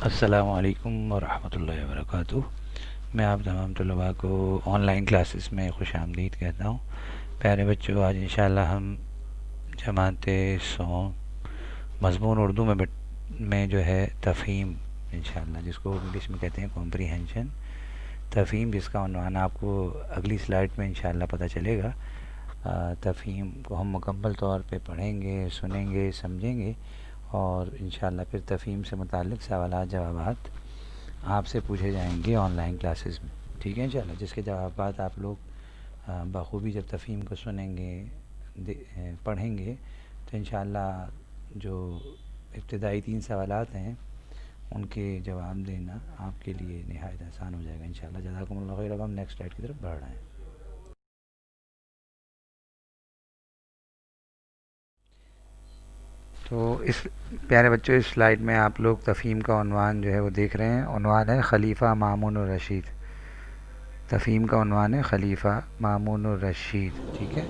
السلام علیکم ورحمۃ اللہ وبرکاتہ۔ میں آپ تمام طلباء کو آن لائن کلاسز میں خوش آمدید کہتا ہوں۔ پیارے بچوں، آج انشاءاللہ ہم جماعت سوم مضمون اردو میں جو ہے تفہیم، انشاءاللہ جس کو انگلش میں کہتے ہیں کمپریہنشن، تفہیم جس کا عنوان آپ کو اگلی سلائیڈ میں انشاءاللہ پتہ چلے گا۔ تفہیم کو ہم مکمل طور پہ پڑھیں گے، سنیں گے، سمجھیں گے، اور انشاءاللہ پھر تفہیم سے متعلق سوالات جوابات آپ سے پوچھے جائیں گے آن لائن کلاسز میں، ٹھیک ہے انشاءاللہ، جس کے جوابات آپ لوگ بخوبی جب تفہیم کو سنیں گے، پڑھیں گے، تو انشاءاللہ جو ابتدائی 3 سوالات ہیں ان کے جواب دینا آپ کے لیے نہایت آسان ہو جائے گا انشاءاللہ۔ جزاکم اللہ خیر۔ اب ہم نیکسٹ سلائیڈ کی طرف بڑھ رہے ہیں۔ تو اس پیارے بچوں، اس سلائیڈ میں آپ لوگ تفہیم کا عنوان جو ہے وہ دیکھ رہے ہیں۔ عنوان ہے خلیفہ مامون الرشید۔ تفہیم کا عنوان ہے خلیفہ مامون الرشید، ٹھیک ہے۔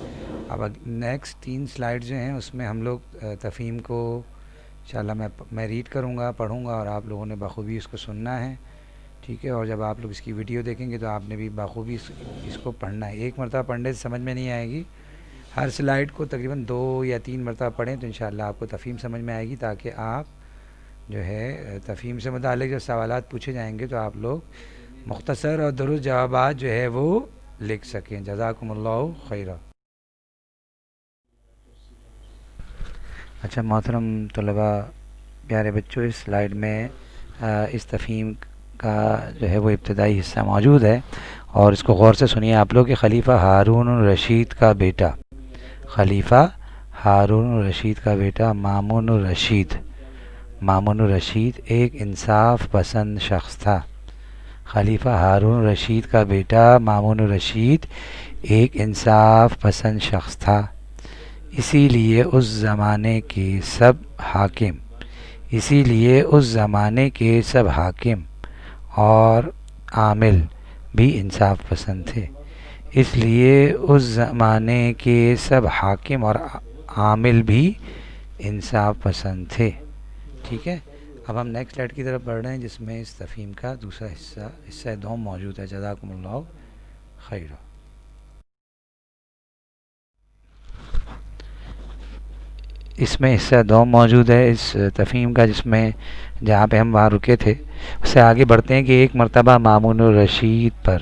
اب نیکسٹ 3 سلائیڈ جو ہیں اس میں ہم لوگ تفہیم کو انشاءاللہ میں ریڈ کروں گا، پڑھوں گا، اور آپ لوگوں نے بخوبی اس کو سننا ہے، ٹھیک ہے۔ اور جب آپ لوگ اس کی ویڈیو دیکھیں گے تو آپ نے بھی بخوبی اس کو پڑھنا ہے۔ ایک مرتبہ پڑھنے سے سمجھ میں نہیں آئے گی، ہر سلائیڈ کو تقریباً 2 یا 3 مرتبہ پڑھیں تو انشاءاللہ آپ کو تفہیم سمجھ میں آئے گی، تاکہ آپ جو ہے تفہیم سے متعلق جو سوالات پوچھے جائیں گے تو آپ لوگ مختصر اور درست جوابات جو ہے وہ لکھ سکیں۔ جزاکم اللہ خیرہ۔ اچھا محترم طلباء، پیارے بچوں، اس سلائیڈ میں اس تفہیم کا جو ہے وہ ابتدائی حصہ موجود ہے، اور اس کو غور سے سنیے آپ لوگ کہ خلیفہ ہارون الرشید کا بیٹا، خلیفہ ہارون الرشید کا بیٹا مامون الرشید، مامون الرشید ایک انصاف پسند شخص تھا۔ خلیفہ ہارون الرشید کا بیٹا مامون الرشید ایک انصاف پسند شخص تھا، اسی لیے اس زمانے کے سب حاکم اور عامل بھی انصاف پسند تھے، اس لیے اس زمانے کے سب حاکم اور عامل بھی انصاف پسند تھے، ٹھیک ہے۔ اب ہم نیکسٹ سلائیڈ کی طرف بڑھ رہے ہیں، جس میں اس تفہیم کا دوسرا حصہ دوم موجود ہے۔ جزاکم اللہ خیر۔ اس میں حصہ دوم موجود ہے اس تفہیم کا، جس میں جہاں پہ ہم وہاں رکے تھے اس سے آگے بڑھتے ہیں کہ ایک مرتبہ مامون الرشید پر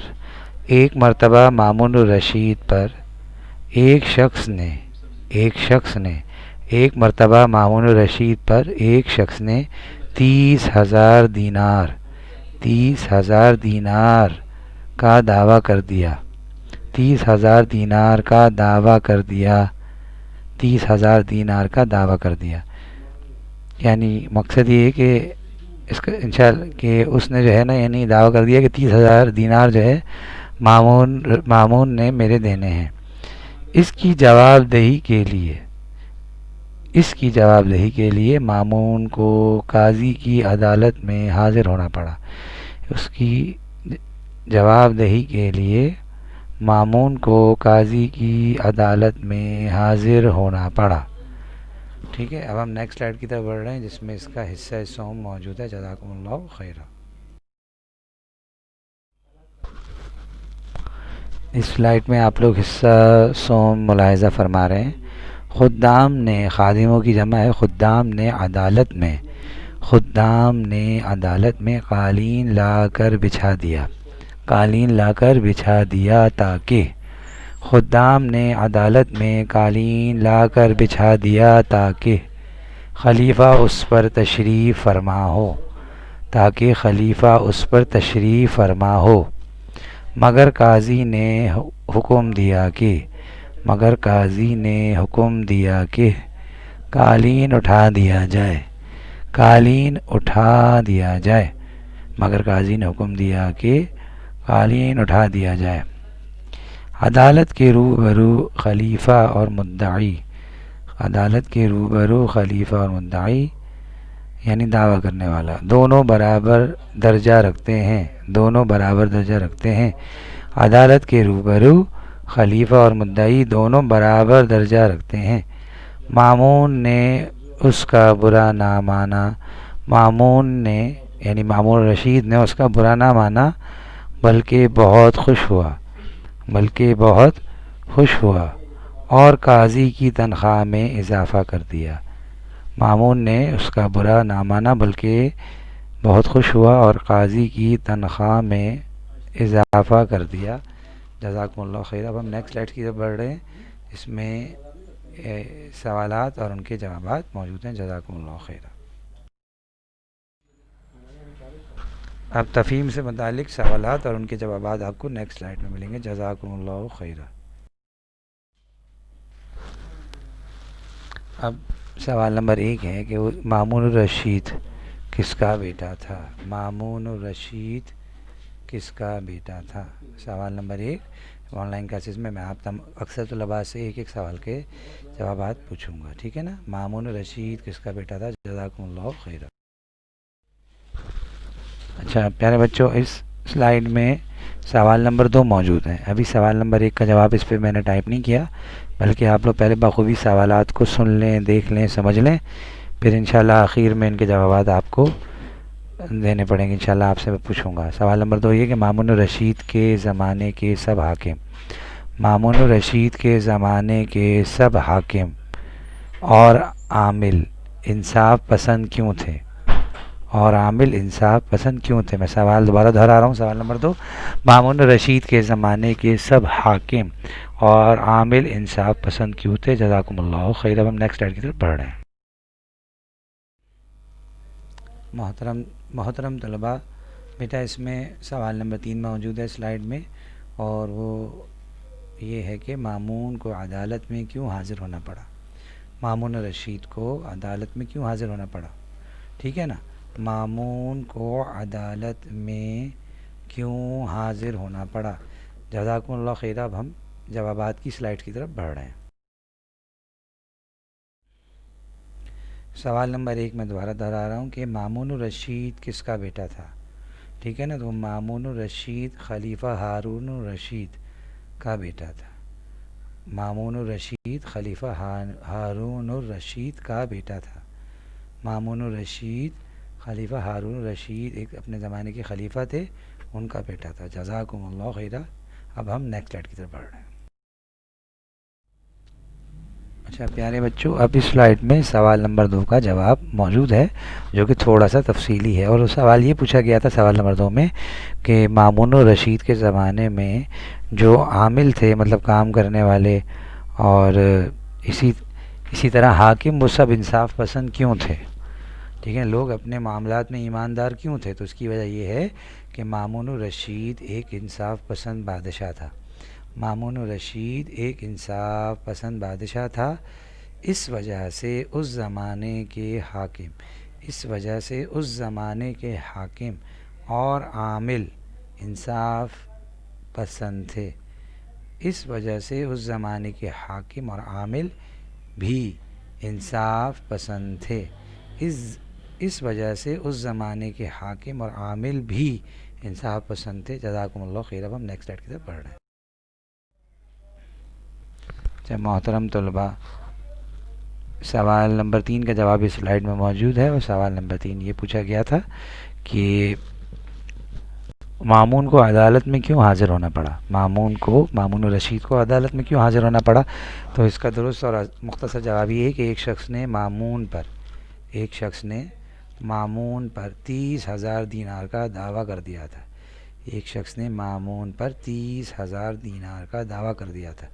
ایک شخص نے ایک مرتبہ مامون الرشید پر ایک شخص نے 30,000 دینار کا دعویٰ کر دیا، 30,000 دینار کا دعویٰ کر دیا، 30,000 دینار کا دعویٰ کر دیا۔ یعنی مقصد یہ ہے کہ اس کا انشاءاللہ کہ اس نے جو ہے نا، یعنی دعویٰ کر دیا کہ 30,000 دینار جو ہے مامون نے میرے دینے ہیں۔ اس کی جواب دہی کے لیے مامون کو قاضی کی عدالت میں حاضر ہونا پڑا، اس کی جواب دہی کے لیے مامون کو قاضی کی عدالت میں حاضر ہونا پڑا، ٹھیک ہے۔ اب ہم نیکسٹ سلائیڈ کی طرف بڑھ رہے ہیں، جس میں اس کا حصہ سوم موجود ہے۔ جزاکم اللہ خیرہ۔ اس سلائیڈ میں آپ لوگ حصہ سوم ملاحظہ فرما رہے ہیں۔ خادموں کی جمع ہے، خدام نے عدالت میں قالین لا کر بچھا تاکہ خلیفہ اس پر تشریف فرما ہو، مگر قاضی نے حکم دیا کہ قالین اٹھا دیا جائے۔ عدالت کے روبرو خلیفہ اور مدعی یعنی دعویٰ کرنے والا دونوں برابر درجہ رکھتے ہیں۔ عدالت کے روبرو خلیفہ اور مدعی دونوں برابر درجہ رکھتے ہیں۔ مامون نے اس کا برا نہ مانا، مامون نے یعنی مامون رشید نے اس کا برا نہ مانا بلکہ بہت خوش ہوا، بلکہ بہت خوش ہوا اور قاضی کی تنخواہ میں اضافہ کر دیا۔ مامون نے اس کا برا نہ مانا بلکہ بہت خوش ہوا اور قاضی کی تنخواہ میں اضافہ کر دیا۔ جزاکم اللہ خیر۔ اب ہم نیکسٹ سلائڈ کی طرف بڑھ رہے ہیں، اس میں سوالات اور ان کے جوابات موجود ہیں۔ جزاکم اللہ خیر۔ اب تفہیم سے متعلق سوالات اور ان کے جوابات آپ کو نیکسٹ سلائڈ میں ملیں گے۔ جزاکم اللہ خیر۔ اب سوال نمبر 1 ہے کہ مامون الرشید کس کا بیٹا تھا؟ مامون الرشید کس کا بیٹا تھا؟ سوال نمبر 1 آن لائن کلاسز میں آپ اکثر طلباء سے ایک سوال کے جوابات پوچھوں گا، ٹھیک ہے نا؟ مامون الرشید کس کا بیٹا تھا؟ جزاکم اللہ خیر۔ اچھا پیارے بچوں، اس سلائیڈ میں سوال نمبر 2 موجود ہیں۔ ابھی سوال نمبر 1 کا جواب اس پہ میں نے ٹائپ نہیں کیا، بلکہ آپ لوگ پہلے بخوبی سوالات کو سن لیں، دیکھ لیں، سمجھ لیں، پھر انشاءاللہ آخر میں ان کے جوابات آپ کو دینے پڑیں گے۔ انشاءاللہ آپ سے میں پوچھوں گا۔ سوال نمبر 2 یہ کہ مامون الرشید کے زمانے کے سب حاکم، مامون الرشید کے زمانے کے سب حاکم اور عامل انصاف پسند کیوں تھے؟ اور عامل انصاف پسند کیوں تھے؟ میں سوال دوبارہ دہرا رہا ہوں۔ سوال نمبر 2 مامون الرشید کے زمانے کے سب حاکم اور عامل انصاف پسند کیوں تھے؟ جزاکم اللہ خیر۔ اب ہم نیکسٹ سلائیڈ کی طرف بڑھ رہے ہیں۔ محترم طلباء، بیٹا اس میں سوال نمبر 3 موجود ہے سلائیڈ میں، اور وہ یہ ہے کہ مامون کو عدالت میں کیوں حاضر ہونا پڑا؟ مامون الرشید کو عدالت میں کیوں حاضر ہونا پڑا؟ ٹھیک ہے نا؟ مامون کو عدالت میں کیوں حاضر ہونا پڑا؟ جزاکم اللہ خیر۔ اب ہم جوابات کی سلائیڈ کی طرف بڑھ رہے ہیں۔ سوال نمبر 1 میں دوبارہ دہرا رہا ہوں کہ مامون الرشید کس کا بیٹا تھا؟ ٹھیک ہے نا؟ تو مامون الرشید خلیفہ ہارون الرشید کا بیٹا تھا۔ مامون الرشید خلیفہ ہارون الرشید کا بیٹا تھا۔ مامون الرشید خلیفہ ہارون الرشید ایک اپنے زمانے کے خلیفہ تھے، ان کا بیٹا تھا۔ جزاکم اللہ خیر۔ اب ہم نیکسٹ سلائیڈ کی طرف بڑھ رہے ہیں۔ اچھا پیارے بچوں، اب اس سلائیڈ میں سوال نمبر 2 کا جواب موجود ہے، جو کہ تھوڑا سا تفصیلی ہے، اور سوال یہ پوچھا گیا تھا سوال نمبر 2 میں کہ مامون الرشید کے زمانے میں جو عامل تھے، مطلب کام کرنے والے، اور اسی طرح حاکم، وہ سب انصاف پسند کیوں تھے؟ ٹھیک ہے، لوگ اپنے معاملات میں ایماندار کیوں تھے؟ تو اس کی وجہ یہ ہے کہ مامون الرشید ایک انصاف پسند بادشاہ تھا۔ مامون الرشید ایک انصاف پسند بادشاہ تھا، اس وجہ سے اس زمانے کے حاکم اور عامل انصاف پسند تھے۔ اس وجہ سے اس زمانے کے حاکم اور عامل بھی انصاف پسند تھے۔ اس وجہ سے اس زمانے کے حاکم اور عامل بھی انصاف پسند تھے۔ جزاکم اللہ خیر۔ اب ہم نیکسٹ سلائیڈ کی طرف بڑھ رہے ہیں۔ محترم طلباء، سوال نمبر 3 کا جواب اس سلائیڈ میں موجود ہے، اور سوال نمبر 3 یہ پوچھا گیا تھا کہ مامون کو عدالت میں کیوں حاضر ہونا پڑا؟ مامون الرشید کو عدالت میں کیوں حاضر ہونا پڑا؟ تو اس کا درست اور مختصر جواب یہ ہے کہ ایک شخص نے مامون پر 30,000 دینار کا دعویٰ کر دیا تھا۔ ایک شخص نے مامون پر 30,000 دینار کا دعویٰ کر دیا تھا۔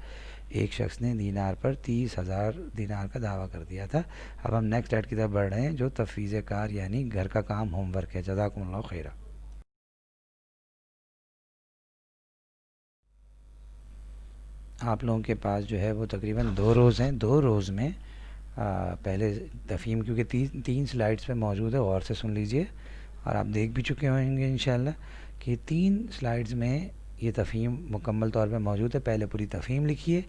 ایک شخص نے دینار پر 30,000 دینار کا دعویٰ کر دیا تھا۔ اب ہم نیکسٹ سلائیڈ کی طرف بڑھ رہے ہیں، جو تفویض کار یعنی گھر کا کام، ہوم ورک ہے۔ جزاکم اللہ خیر۔ آپ لوگوں کے پاس جو ہے وہ تقریباً 2 روز ہیں۔ 2 روز میں پہلے تفہیم، کیونکہ 3 سلائیڈز پہ موجود ہے، غور سے سن لیجئے، اور آپ دیکھ بھی چکے ہوں گے انشاءاللہ کہ 3 سلائیڈز میں یہ تفہیم مکمل طور پہ موجود ہے۔ پہلے پوری تفہیم لکھیے،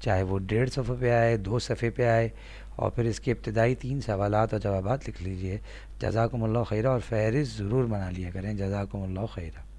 چاہے وہ 1.5 صفحے پہ آئے، 2 صفحے پہ آئے، اور پھر اس کے ابتدائی 3 سوالات اور جوابات لکھ لیجئے۔ جزاکم اللہ خیر، اور فہرست ضرور بنا لیا کریں۔ جزاکم اللہ خیر۔